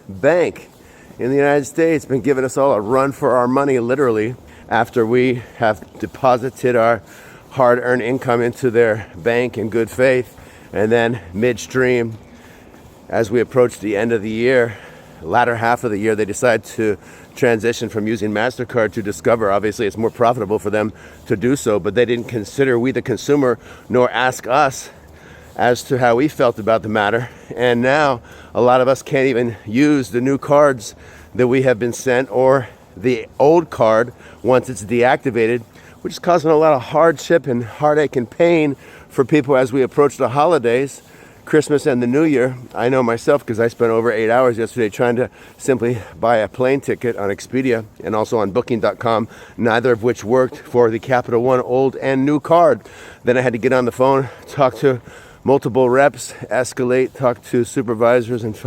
Bank in the United States been giving us all a run for our money, literally, after we have deposited our hard-earned income into their bank in good faith, and then midstream, as we approach the end of the year, latter half of the year, they decide to transition from using MasterCard to Discover. Obviously, it's more profitable for them to do so, but they didn't consider we, the consumer, nor ask us as to how we felt about the matter. And now a lot of us can't even use the new cards that we have been sent, or the old card once it's deactivated, which is causing a lot of hardship and heartache and pain for people as we approach the holidays, Christmas and the New Year. I know myself, because I spent over 8 hours yesterday trying to simply buy a plane ticket on Expedia and also on Booking.com, neither of which worked for the Capital One old and new card. Then I had to get on the phone, talk to multiple reps, escalate, talk to supervisors, and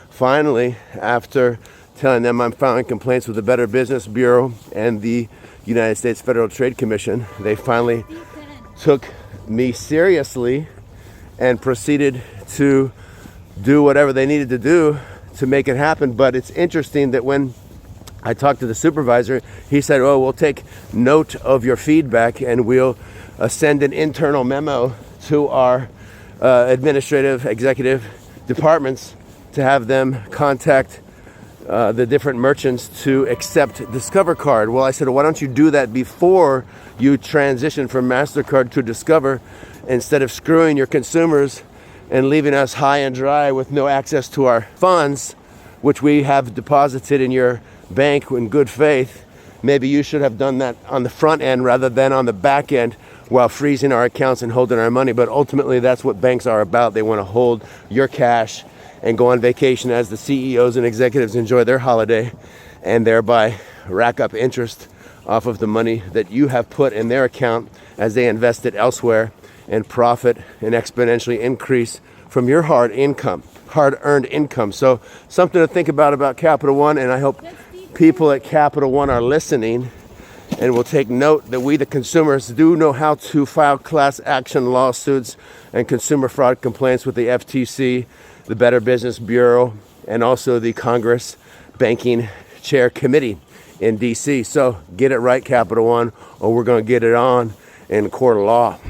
finally, after telling them I'm filing complaints with the Better Business Bureau and the United States Federal Trade Commission, they finally took me seriously and proceeded to do whatever they needed to do to make it happen. But it's interesting that when I talked to the supervisor, he said, "Oh, we'll take note of your feedback and we'll send an internal memo to our administrative executive departments to have them contact the different merchants to accept Discover card." Well, I said, why don't you do that before you transition from MasterCard to Discover, instead of screwing your consumers and leaving us high and dry with no access to our funds, which we have deposited in your bank in good faith. Maybe you should have done that on the front end rather than on the back end, while freezing our accounts and holding our money. But ultimately, that's what banks are about. They want to hold your cash and go on vacation as the CEOs and executives enjoy their holiday, and thereby rack up interest off of the money that you have put in their account as they invest it elsewhere and profit and exponentially increase from your hard-earned income. So something to think about Capital One, and I hope people at Capital One are listening and will take note that we, the consumers, do know how to file class action lawsuits and consumer fraud complaints with the FTC, the Better Business Bureau, and also the Congress Banking Chair Committee in DC. So get it right, Capital One, or we're going to get it on in court of law.